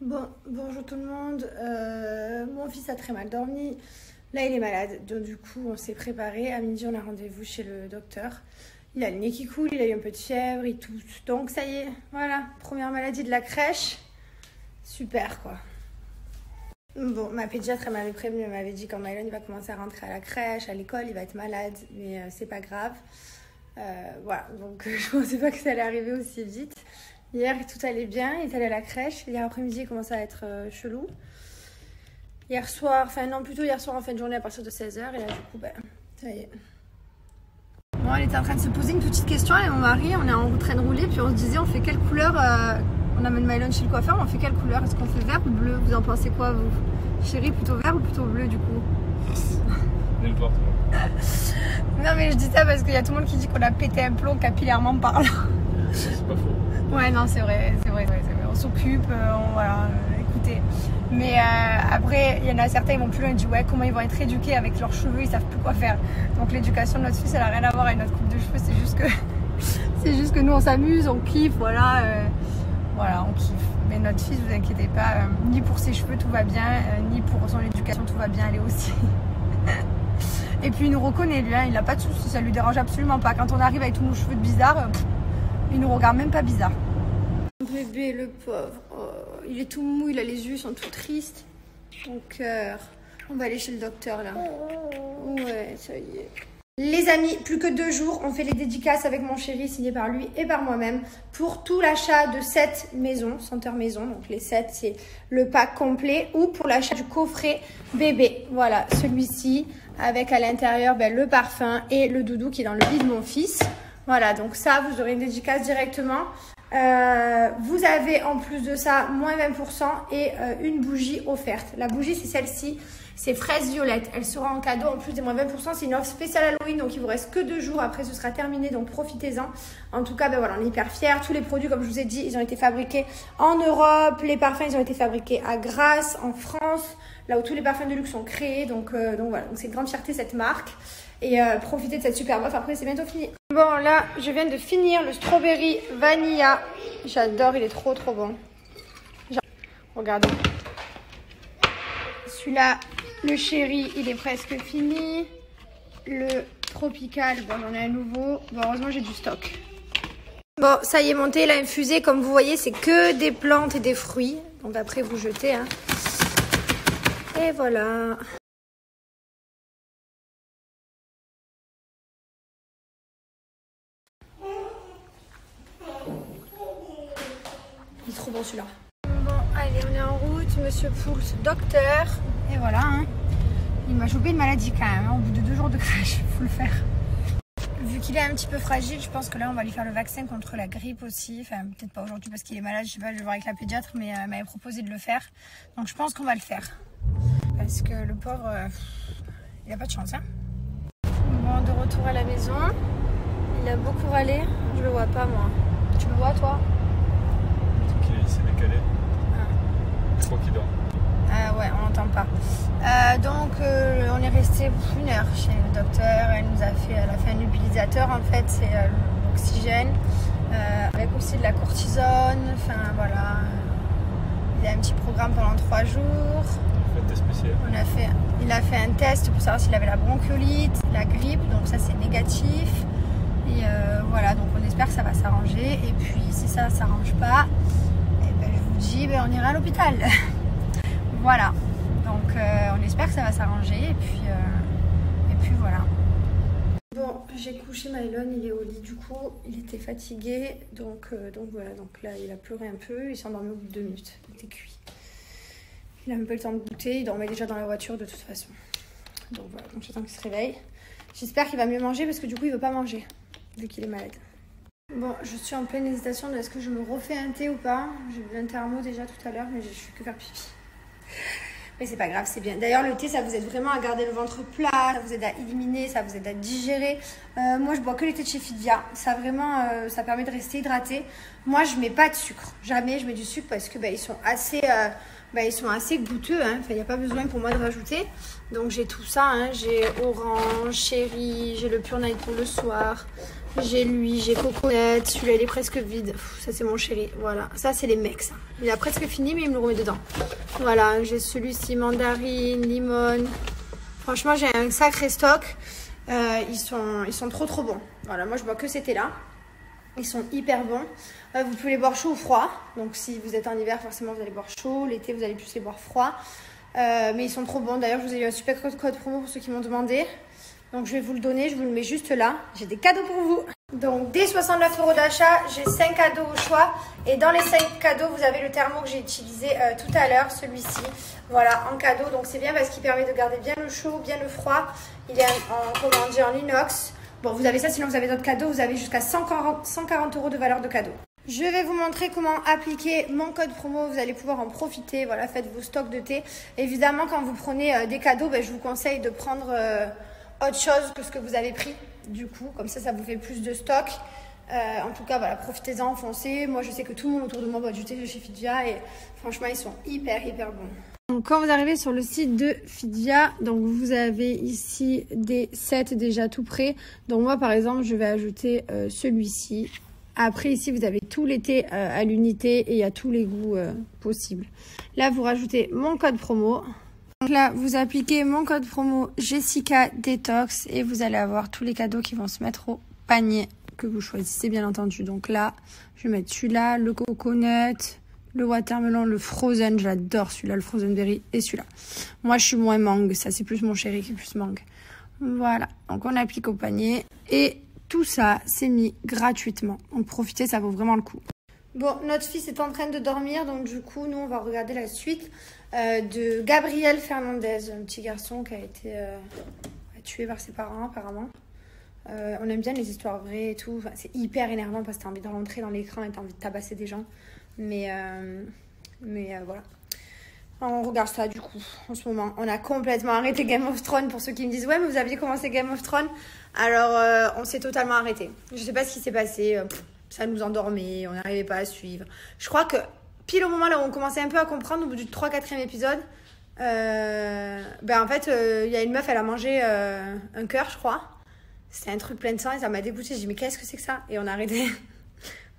Bon, bonjour tout le monde. Mon fils a très mal dormi. Là, il est malade. Donc, du coup, on s'est préparé. À midi, on a rendez-vous chez le docteur. Il a le nez qui coule, il a eu un peu de fièvre, il tousse. Donc, ça y est, voilà. Première maladie de la crèche. Super, quoi. Bon, ma pédiatre, elle m'avait prévenu. Elle m'avait dit quand Mylon il va commencer à rentrer à la crèche, à l'école, il va être malade. Mais c'est pas grave. Voilà. Donc, je pensais pas que ça allait arriver aussi vite. Hier, tout allait bien, il est allé à la crèche. Hier après-midi, il commençait à être chelou. Hier soir, enfin non, plutôt hier soir en fin de journée à partir de 16h. Et là, du coup, ben, ça y est. Bon, elle était en train de se poser une petite question et mon mari, on est en train de rouler. Puis on se disait, on fait quelle couleur on amène Mylon chez le coiffeur, on fait quelle couleur? Est-ce qu'on fait vert ou bleu? Vous en pensez quoi, vous? Chérie, plutôt vert ou plutôt bleu, du coup? N'importe. Non, mais je dis ça parce qu'il y a tout le monde qui dit qu'on a pété un plomb capillairement parlant. C'est pas faux. Ouais, non, c'est vrai. On s'occupe, voilà, écoutez. Mais après, il y en a certains, ils vont plus loin, ils disent ouais, comment ils vont être éduqués avec leurs cheveux, ils savent plus quoi faire. Donc l'éducation de notre fils, elle a rien à voir avec notre coupe de cheveux, c'est juste que nous, on s'amuse, on kiffe, voilà, on kiffe. Mais notre fils, vous inquiétez pas, ni pour ses cheveux, tout va bien, ni pour son éducation, tout va bien aller aussi. Et puis il nous reconnaît, lui, hein, il n'a pas de soucis, ça lui dérange absolument pas. Quand on arrive avec tous nos cheveux de bizarre, il nous regarde même pas bizarre. Bébé, le pauvre, oh, il est tout mou, il a les yeux, ils sont tout tristes. Mon cœur. On va aller chez le docteur là. Ouais, ça y est. Les amis, plus que 2 jours, on fait les dédicaces avec mon chéri, signé par lui et par moi-même, pour tout l'achat de 7 maisons, Senteur Maison. Donc les 7, c'est le pack complet, ou pour l'achat du coffret bébé. Voilà, celui-ci, avec à l'intérieur le parfum et le doudou qui est dans le lit de mon fils. Voilà, donc ça, vous aurez une dédicace directement. Vous avez en plus de ça, moins 20% et une bougie offerte. La bougie, c'est celle-ci. C'est fraise violette. Elle sera en cadeau en plus des moins 20%. C'est une offre spéciale Halloween, donc il vous reste que 2 jours. Après, ce sera terminé, donc profitez-en. En tout cas, ben voilà, on est hyper fiers. Tous les produits, comme je vous ai dit, ils ont été fabriqués en Europe. Les parfums, ils ont été fabriqués à Grasse, en France, là où tous les parfums de luxe sont créés. Donc voilà, donc c'est une grande fierté cette marque. Et profitez de cette superbe offre. Après, c'est bientôt fini. Bon, là, je viens de finir le strawberry vanilla. J'adore, il est trop bon. Regardez. Celui-là, le chéri, il est presque fini. Le tropical, bon, j'en ai un nouveau. Bon, heureusement, j'ai du stock. Bon, ça y est, monté, il a infusé. Comme vous voyez, c'est que des plantes et des fruits. Donc après, vous jetez. Hein. Et voilà. Il est trop bon celui-là. Bon, allez, on est en route. Monsieur Pouls, docteur. Et voilà. Hein. Il m'a chopé une maladie quand même. Hein. Au bout de 2 jours de crèche, il faut le faire. Vu qu'il est un petit peu fragile, je pense que là, on va lui faire le vaccin contre la grippe aussi. Enfin, peut-être pas aujourd'hui parce qu'il est malade. Je sais pas, je vais voir avec la pédiatre, mais elle m'avait proposé de le faire. Donc, je pense qu'on va le faire. Parce que le pauvre, il a pas de chance. Hein. Bon, de retour à la maison. Il a beaucoup râlé. Je le vois pas, moi. Tu le vois, toi? Il s'est décalé. Je crois qu'il dort. Ouais, on n'entend pas. Donc, on est resté 1 heure chez le docteur. Elle a fait un nébulisateur, en fait, c'est l'oxygène, avec aussi de la cortisone. Enfin, voilà. Il y a un petit programme pendant 3 jours. On a fait un test spécial. Il a fait un test pour savoir s'il avait la bronchiolite, la grippe, donc ça, c'est négatif. Et voilà, donc on espère que ça va s'arranger. Et puis, si ça ne s'arrange pas, je vous dis, on ira à l'hôpital. Voilà, donc on espère que ça va s'arranger et puis voilà. Bon, j'ai couché Mylon, il est au lit du coup, il était fatigué, donc voilà, donc là il a pleuré un peu, il s'est endormi au bout de 2 minutes, il était cuit. Il a un peu le temps de goûter, il dormait déjà dans la voiture de toute façon. Donc voilà, donc j'attends qu'il se réveille. J'espère qu'il va mieux manger parce que du coup il veut pas manger, vu qu'il est malade. Bon, je suis en pleine hésitation de est-ce que je me refais un thé ou pas. J'ai bu un thermo déjà tout à l'heure, mais je suis que faire pipi. Mais c'est pas grave, c'est bien. D'ailleurs, le thé, ça vous aide vraiment à garder le ventre plat, ça vous aide à éliminer, ça vous aide à digérer. Moi, je bois que les thés de chez Fidia. Ça vraiment, ça permet de rester hydraté. Moi, je mets pas de sucre. Jamais je mets du sucre parce que ils sont assez goûteux. Hein. Enfin, il n'y a pas besoin pour moi de rajouter. Donc, j'ai tout ça. Hein. J'ai orange, chéri, j'ai le Pure Night pour le soir. J'ai lui, j'ai coconut. Celui-là, il est presque vide. Ça, c'est mon chéri. Voilà. Ça, c'est les mecs, ça. Il a presque fini, mais il me le remet dedans. Voilà. J'ai celui-ci, mandarine, limon. Franchement, j'ai un sacré stock. Ils sont trop bons. Voilà. Moi, je bois que ces thés-là. Ils sont hyper bons. Vous pouvez les boire chaud ou froid. Donc, si vous êtes en hiver, forcément, vous allez boire chaud. L'été, vous allez plus les boire froid. Mais ils sont trop bons. D'ailleurs, je vous ai eu un super code promo pour ceux qui m'ont demandé. Donc je vais vous le donner, je vous le mets juste là. J'ai des cadeaux pour vous. Donc dès 69 € d'achat, j'ai 5 cadeaux au choix. Et dans les 5 cadeaux, vous avez le thermo que j'ai utilisé tout à l'heure, celui-ci. Voilà, en cadeau. Donc c'est bien parce qu'il permet de garder bien le chaud, bien le froid. Il est en inox. Bon, vous avez ça, sinon vous avez d'autres cadeaux. Vous avez jusqu'à 140 € de valeur de cadeau. Je vais vous montrer comment appliquer mon code promo. Vous allez pouvoir en profiter. Voilà, faites vos stocks de thé. Évidemment, quand vous prenez des cadeaux, je vous conseille de prendre... autre chose que ce que vous avez pris, du coup, comme ça vous fait plus de stock. En tout cas, voilà, profitez-en, foncez. Moi, je sais que tout le monde autour de moi boit du thé de chez Fidia et franchement, ils sont hyper bons. Donc, quand vous arrivez sur le site de Fidia, donc vous avez ici des sets déjà tout prêts. Donc, moi, par exemple, je vais ajouter celui-ci. Après, ici, vous avez tous les thés à l'unité et il y a tous les goûts possibles. Là, vous rajoutez mon code promo. Donc là, vous appliquez mon code promo Jessica Detox et vous allez avoir tous les cadeaux qui vont se mettre au panier que vous choisissez, bien entendu. Donc là, je vais mettre celui-là, le coconut, le watermelon, le frozen. J'adore celui-là, le frozen berry et celui-là. Moi, je suis moins mangue. Ça, c'est plus mon chéri qui est plus mangue. Voilà. Donc, on applique au panier. Et tout ça, c'est mis gratuitement. Donc, profitez, ça vaut vraiment le coup. Bon, notre fils est en train de dormir, donc du coup, nous, on va regarder la suite de Gabriel Fernandez, un petit garçon qui a été tué par ses parents, apparemment. On aime bien les histoires vraies et tout. Enfin, c'est hyper énervant parce que t'as envie de rentrer dans l'écran et t'as envie de tabasser des gens. Mais voilà. On regarde ça, du coup, en ce moment. On a complètement arrêté Game of Thrones, pour ceux qui me disent « Ouais, mais vous aviez commencé Game of Thrones ?» Alors, on s'est totalement arrêté. Je sais pas ce qui s'est passé. Ça nous endormait, on n'arrivait pas à suivre. Je crois que pile au moment là où on commençait un peu à comprendre, au bout du 3-4e épisode, en fait, il y a une meuf, elle a mangé un cœur, je crois. C'était un truc plein de sang et ça m'a dégoûté. J'ai dit, mais qu'est-ce que c'est que ça? Et on a arrêté.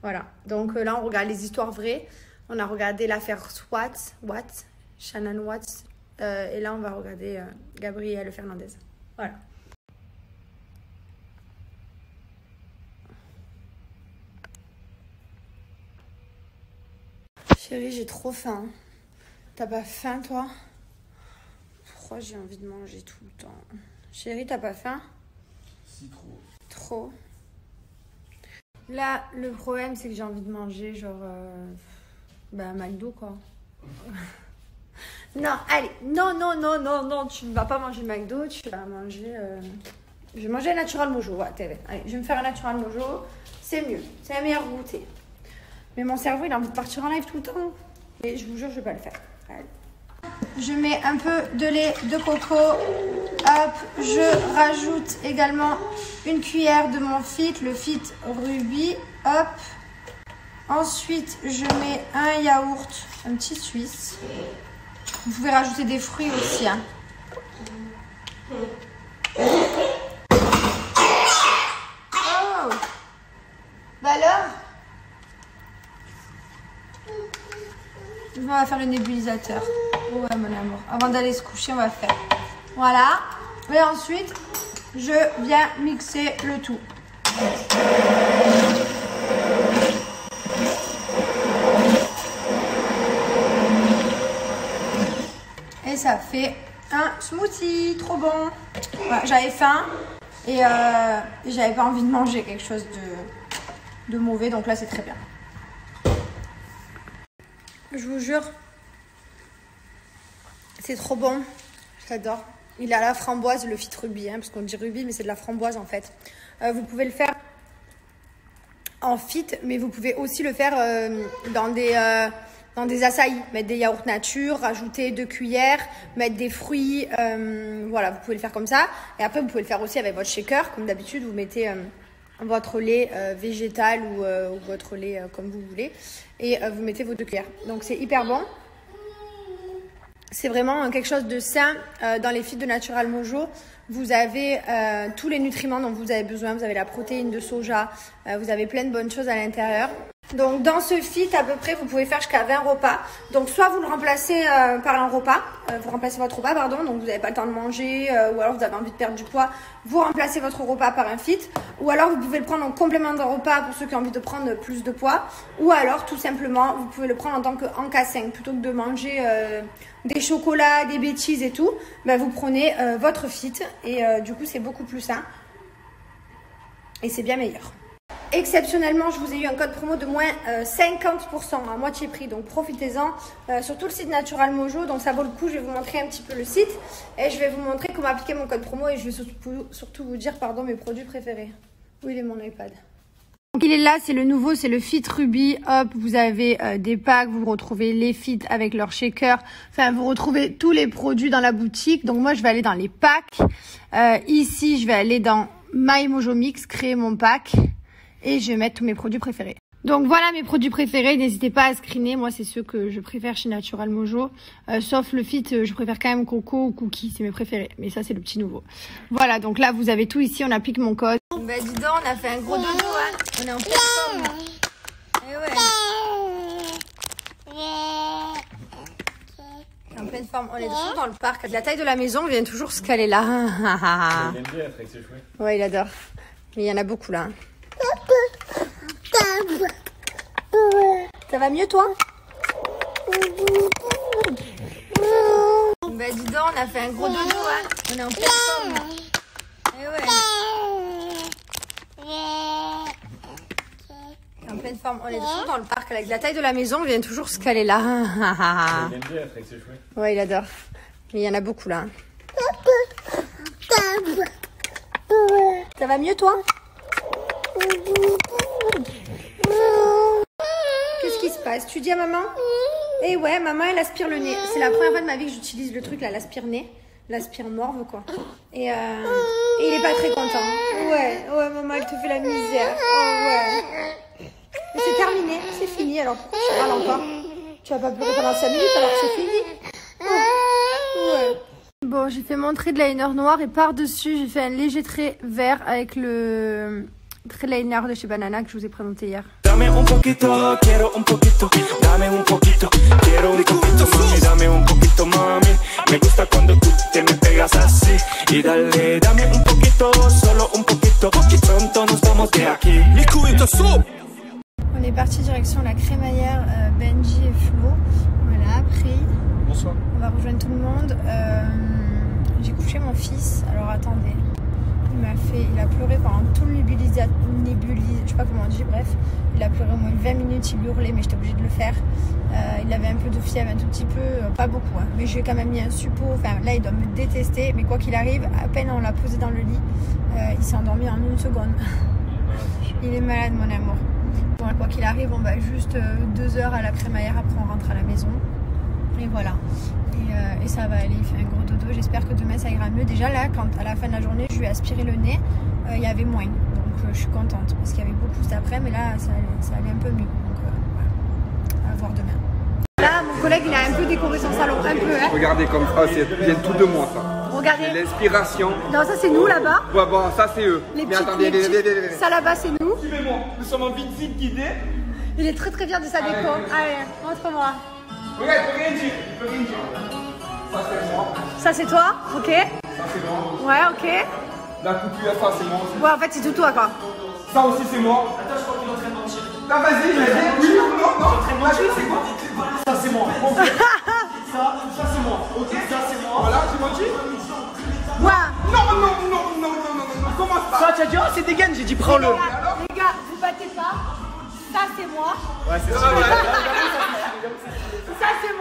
Voilà. Donc là, on regarde les histoires vraies. On a regardé l'affaire Shannon Watts. Et là, on va regarder Gabriel Fernandez. Voilà. Chérie, j'ai trop faim. T'as pas faim, toi? Pourquoi j'ai envie de manger tout le temps? Chérie, t'as pas faim? Si, trop. Trop. Là, le problème, c'est que j'ai envie de manger, genre... McDo, quoi. Non, allez. Non, tu ne vas pas manger McDo, tu vas manger... Je vais manger un Natural Mojo, ouais, allez, je vais me faire un Natural Mojo. C'est mieux, c'est la meilleure goûtée. Mais mon cerveau, il a envie de partir en live tout le temps. Et je vous jure, je vais pas le faire. Allez. Je mets un peu de lait de coco. Hop, je rajoute également une cuillère de mon Fit, le Fit Ruby. Hop. Ensuite, je mets un yaourt, un petit suisse. Vous pouvez rajouter des fruits aussi. Hein. Oh. Bah alors? On va faire le nébulisateur. Ouais, mon amour. Avant d'aller se coucher, on va faire. Voilà. Et ensuite, je viens mixer le tout. Et ça fait un smoothie. Trop bon. Voilà, j'avais faim et j'avais pas envie de manger quelque chose de mauvais. Donc là, c'est très bien. Je vous jure, c'est trop bon. J'adore. Il a la framboise, le Fit Ruby, hein, parce qu'on dit Ruby, mais c'est de la framboise en fait. Vous pouvez le faire en Fit, mais vous pouvez aussi le faire dans des açaïs. Mettre des yaourts nature, rajouter 2 cuillères, mettre des fruits. Voilà, vous pouvez le faire comme ça. Et après, vous pouvez le faire aussi avec votre shaker. Comme d'habitude, vous mettez votre lait végétal ou votre lait comme vous voulez. Et vous mettez vos 2 cuillères. Donc, c'est hyper bon. C'est vraiment quelque chose de sain. Dans les feeds de Natural Mojo, vous avez tous les nutriments dont vous avez besoin. Vous avez la protéine de soja, vous avez plein de bonnes choses à l'intérieur. Donc dans ce feed, à peu près, vous pouvez faire jusqu'à 20 repas. Donc soit vous le remplacez par un repas, vous remplacez votre repas, pardon, donc vous n'avez pas le temps de manger, ou alors vous avez envie de perdre du poids, vous remplacez votre repas par un feed. Ou alors vous pouvez le prendre en complément d'un repas pour ceux qui ont envie de prendre plus de poids. Ou alors tout simplement, vous pouvez le prendre en tant qu'en K5, plutôt que de manger des chocolats, des bêtises et tout. Ben, vous prenez votre feed et du coup c'est beaucoup plus sain. Et c'est bien meilleur. Exceptionnellement, je vous ai eu un code promo de moins 50% à moitié prix, donc profitez-en sur tout le site Natural Mojo, donc ça vaut le coup. Je vais vous montrer un petit peu le site et je vais vous montrer comment appliquer mon code promo et je vais surtout vous dire mes produits préférés. Où il est mon iPad? Donc il est là, c'est le nouveau, c'est le Fit Ruby. Hop, vous avez des packs, vous retrouvez les Fit avec leur shaker. Enfin, vous retrouvez tous les produits dans la boutique. Donc moi, je vais aller dans les packs. Ici, je vais aller dans My Mojo Mix, créer mon pack. Et je vais mettre tous mes produits préférés. Donc voilà mes produits préférés, n'hésitez pas à screener, moi c'est ceux que je préfère chez Natural Mojo. Sauf le Fit, je préfère quand même Coco ou Cookie, c'est mes préférés. Mais ça c'est le petit nouveau. Voilà, donc là vous avez tout ici, on applique mon code. Bah dis donc, on a fait un gros dodo, hein. On est en pleine forme. Eh ouais. En pleine forme, on est toujours dans le parc. De la taille de la maison, on vient toujours se caler là. Il aime bien être avec ses chouettes. Ouais, il adore. Mais il y en a beaucoup là. Ça va mieux toi? Bah dis donc, on a fait un gros dodo, hein. On est en pleine forme. Eh ouais. En pleine forme, on est toujours dans le parc. Avec la taille de la maison, on vient toujours se caler là. Il aime bien être avec ses chouettes. Ouais, il adore. Mais il y en a beaucoup là. Ça va mieux toi? Qu'est-ce qui se passe? Tu dis à maman? Eh ouais, maman elle aspire le nez. C'est la première fois de ma vie que j'utilise le truc là, l'aspire-nez. L'aspire-morve quoi. Et il est pas très content. Ouais, maman elle te fait la misère. Oh ouais. Mais c'est terminé, c'est fini. Alors pourquoi tu parles encore? Tu vas pas pleurer pendant 5 minutes alors que c'est fini? Ouais. Bon, j'ai fait mon trait de liner noir et par-dessus j'ai fait un léger trait vert avec le trait de liner de chez Banana que je vous ai présenté hier. Dame un poquito, quiero un poquito. Dame un poquito, quiero un poquito, mami. Dame un poquito, mami. Me gusta cuando tú te me pegas así. Y dale, dame un poquito, solo un poquito. Y pronto nos vamos de aquí. On est parti direction la crémaillère Benji et Flo. Voilà, pris. Bonsoir. On va rejoindre tout le monde. J'ai couché mon fils. Alors attendez. Il a pleuré pendant tout le nébulisateur. Je sais pas comment on dit, bref. Il a pleuré au moins 20 minutes, il hurlait, mais j'étais obligée de le faire. Il avait un peu de fièvre, un tout petit peu, pas beaucoup. Hein. Mais je lui ai quand même mis un suppôt. Enfin, là, il doit me détester. Mais quoi qu'il arrive, à peine on l'a posé dans le lit, il s'est endormi en 1 seconde. Il est malade, mon amour. Bon, quoi qu'il arrive, on va juste 2 heures à la crémaillère, après on rentre à la maison. Et voilà. Et ça va aller, il fait un gros dodo. J'espère que demain ça ira mieux. Déjà là, quand à la fin de la journée, je lui ai aspiré le nez, il y avait moins. Donc je suis contente parce qu'il y avait beaucoup cet après, mais là ça allait un peu mieux. Donc voilà, à voir demain. Là, mon collègue il a un peu décoré son salon, un peu. Hein. Regardez comme ça, c'est bien tout de moi ça. Regardez. C'est l'inspiration. Non, ça c'est nous là-bas. Ouais, bon, ça c'est eux. Les mais petites, attendez, ça là-bas c'est nous. suivez-moi. Nous sommes en visite guidée. Il est très fier de sa déco. Allez, montre-moi. Regarde, il peut rien dire. Il peut rien dire. Ça c'est moi. Ça c'est toi, ok. Ça c'est moi. Ouais, ok. La coupure, ça c'est moi aussi. Ouais, en fait c'est tout toi quoi. Ça aussi c'est moi. Attends, je crois qu'il est en train de mentir. Non, vas-y, je l'ai dit. Oui, non. Vas-y, c'est quoi? Ça c'est moi. Ça c'est moi. Ok, ça c'est moi. Voilà, tu m'as dit? Ouais. Non. Comment ça? Ça tu as dit, oh c'est dégaine, j'ai dit prends-le. Les gars, vous battez pas. Ça c'est moi. Ouais, c'est ça. Ça c'est